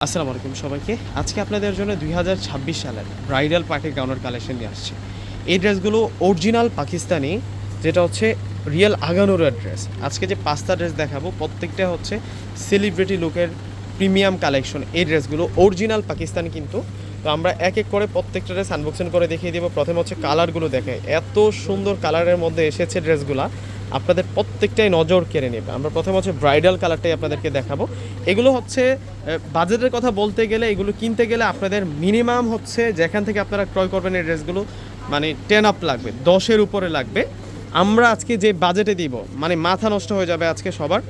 আসসালামু আলাইকুম সবাইকে। আজকে আপনাদের জন্য ২০২৬ সালের ব্রাইডাল পার্টি গাউনের কালেকশন নিয়ে আসছি। এই ড্রেসগুলো অরিজিনাল পাকিস্তানি, যেটা হচ্ছে রিয়েল আগানুরের ড্রেস। আজকে যে ৫টা ড্রেস দেখাবো প্রত্যেকটা হচ্ছে সেলিব্রিটি লুকের প্রিমিয়াম কালেকশন। এই ড্রেসগুলো অরিজিনাল পাকিস্তানি কিন্তু। তো আমরা এক এক করে প্রত্যেকটা ড্রেস আনবক্সিং করে দেখিয়ে দেবো। প্রথমে হচ্ছে কালারগুলো দেখে, এত সুন্দর কালারের মধ্যে এসেছে ড্রেসগুলো, আপনাদের প্রত্যেকটাই নজর কেড়ে নেবে। আমরা প্রথমে হচ্ছে ব্রাইডাল কালারটাই আপনাদেরকে দেখাবো। এগুলো হচ্ছে বাজেটের কথা বলতে গেলে, এগুলো কিনতে গেলে আপনাদের মিনিমাম হচ্ছে যেখান থেকে আপনারা ক্রয় করবেন এই ড্রেসগুলো মানে 10 আপ লাগবে, 10-এর উপরে লাগবে। আমরা আজকে যে বাজেটে দিব মানে মাথা নষ্ট হয়ে যাবে আজকে সবার।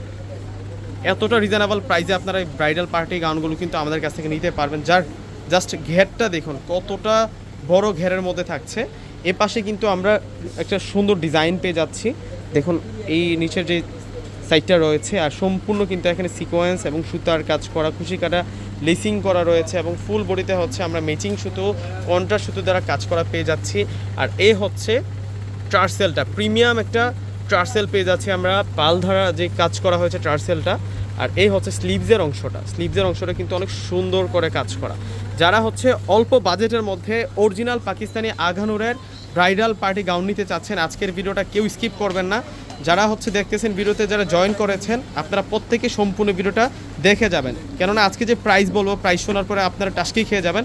এতটা রিজনেবল প্রাইসে আপনারা এই ব্রাইডাল পার্টি গাউনগুলো কিন্তু আমাদের কাছ থেকে নিতে পারবেন। যার জাস্ট ঘেরটা দেখুন কতটা বড় ঘেরের মধ্যে থাকছে। এ পাশে কিন্তু আমরা একটা সুন্দর ডিজাইন পেয়ে যাচ্ছি। দেখুন এই নিচের যে সাইডটা রয়েছে, আর সম্পূর্ণ কিন্তু এখানে সিকোয়েন্স এবং সুতার কাজ করা, খুশি কাটা লেসিং করা রয়েছে, এবং ফুল বডিতে হচ্ছে আমরা ম্যাচিং সুতো, কন্ট্রাস্ট সুতো দ্বারা কাজ করা পেয়ে যাচ্ছি। আর এ হচ্ছে টার্সেলটা, প্রিমিয়াম একটা টার্সেল পেয়ে যাচ্ছি আমরা, পাল ধারা যে কাজ করা হয়েছে টার্সেলটা। আর এই হচ্ছে স্লিভসের অংশটা কিন্তু অনেক সুন্দর করে কাজ করা। যারা হচ্ছে অল্প বাজেটের মধ্যে অরিজিনাল পাকিস্তানি আগানুরের ব্রাইডাল পার্টি গাউন নিতে চাচ্ছেন, আজকের ভিডিওটা কেউ স্কিপ করবেন না। যারা হচ্ছে দেখতেছেন ভিডিওতে, যারা জয়েন করেছেন, আপনারা প্রত্যেকে সম্পূর্ণ ভিডিওটা দেখে যাবেন, কেননা আজকে যে প্রাইস বলবো, প্রাইস শোনার পরে আপনারা টাস্কি খেয়ে যাবেন।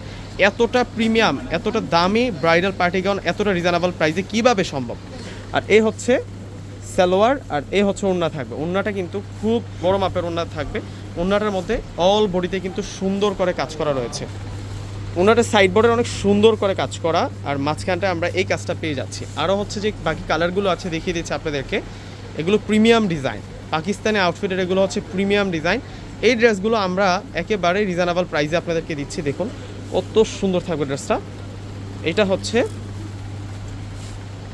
এতটা প্রিমিয়াম, এতটা দামি ব্রাইডাল পার্টি গাউন এতটা রিজনেবল প্রাইসে কিভাবে সম্ভব। আর এই হচ্ছে সালোয়ার, আর এই হচ্ছে ওড়না থাকবে। ওড়নাটা কিন্তু খুব বড় মাপের ওড়না থাকবে। ওড়নাটার মধ্যে অল বডিতে কিন্তু সুন্দর করে কাজ করা রয়েছে। ওনাটার সাইড বর্ডার অনেক সুন্দর করে কাজ করা, আর মাঝখানটা আমরা এই কাজটা পেয়ে যাচ্ছি। আরও হচ্ছে যে বাকি কালারগুলো আছে দেখিয়ে দিচ্ছি আপনাদেরকে। এগুলো প্রিমিয়াম ডিজাইন, পাকিস্তানি আউটফিটের এগুলো হচ্ছে প্রিমিয়াম ডিজাইন। এই ড্রেসগুলো আমরা একেবারে রিজনেবল প্রাইসে আপনাদেরকে দিচ্ছি। দেখুন কত সুন্দর থাকবে ড্রেসটা। এটা হচ্ছে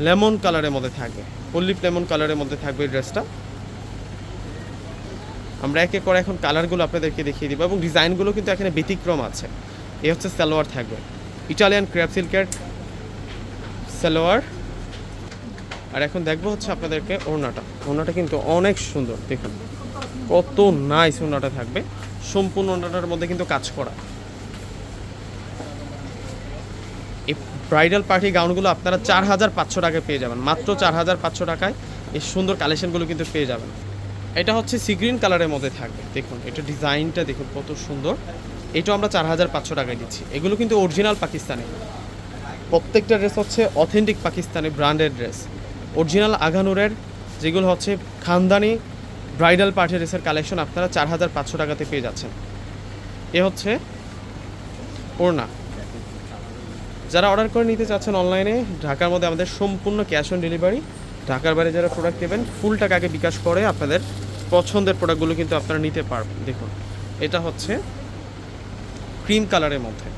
লেমন কালারের মধ্যে থাকবে, অলিভ লেমন কালারের মধ্যে থাকবে এই ড্রেসটা। আমরা এক এক করে এখন কালারগুলো আপনাদেরকে দেখিয়ে দিব, এবং ডিজাইনগুলো কিন্তু এখানে ব্যতিক্রম আছে। এই হচ্ছে সালোয়ার থাকবে, ইটালিয়ান ক্র্যাপ সিল্কের সালোয়ার। আর এখন দেখবো হচ্ছে আপনাদেরকে ওড়নাটা কিন্তু অনেক সুন্দর। দেখুন কত নাইস ওড়নাটা থাকবে, সম্পূর্ণ ওড়নাটার মধ্যে কিন্তু কাজ করা। এই ব্রাইডাল পার্টি গাউনগুলো আপনারা 4,500 টাকায় পেয়ে যাবেন, মাত্র 4,500 টাকায় এই সুন্দর কালেকশনগুলো কিন্তু পেয়ে যাবেন। এটা হচ্ছে সি গ্রিন কালারের মধ্যে থাকবে। দেখুন এটা ডিজাইনটা দেখুন কত সুন্দর। এটাও আমরা 4,500 টাকায় দিচ্ছি। এগুলো কিন্তু অরিজিনাল পাকিস্তানি, প্রত্যেকটা ড্রেস হচ্ছে অথেন্টিক পাকিস্তানি ব্র্যান্ডের ড্রেস, অরিজিনাল আগানুরের, যেগুলো হচ্ছে খানদানি ব্রাইডাল পার্টি ড্রেসের কালেকশন আপনারা 4,500 টাকাতে পেয়ে যাচ্ছেন। এ হচ্ছে ওড়না। যারা অর্ডার করে নিতে চাচ্ছেন অনলাইনে, ঢাকার মধ্যে আমাদের সম্পূর্ণ ক্যাশ অন ডেলিভারি। ঢাকার বাইরে যারা প্রোডাক্ট নেবেন ফুল টাকা আগে বিকাশ করে আপনাদের পছন্দের প্রোডাক্টগুলো কিন্তু আপনারা নিতে পারবেন। দেখুন এটা হচ্ছে ক্রিম কালারের মধ্যে,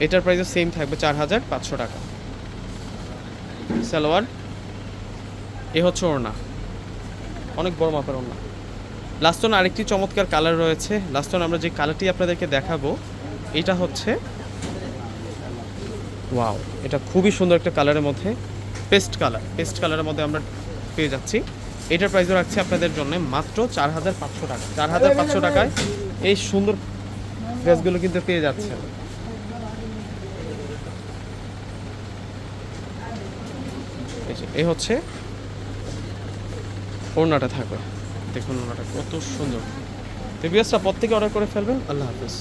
এটার প্রাইসও সেম থাকবে 4,500 টাকা। সালোয়ার, এ হচ্ছে ওড়না, অনেক বড় মাপের ওড়না। লাস্ট অন আরেকটি চমৎকার কালার রয়েছে। লাস্ট অন আমরা যে কালারটি আপনাদেরকে দেখাবো, এটা হচ্ছে ওয়াও, এটা খুবই সুন্দর একটা কালারের মধ্যে, পেস্ট কালারের মধ্যে আমরা পেয়ে যাচ্ছি। এটার প্রাইসও রাখছি আপনাদের জন্য মাত্র 4,500 টাকা। 4,500 টাকায় এই সুন্দর ড্রেসগুলো কিন্তু পেয়ে যাচ্ছে। এই হচ্ছে ওড়নাটা থাকবে, দেখুন ওড়নাটা কত সুন্দর। তো ভিউয়ার্সরা প্রত্যেকে অর্ডার করে ফেলবেন। আল্লাহ হাফেজ।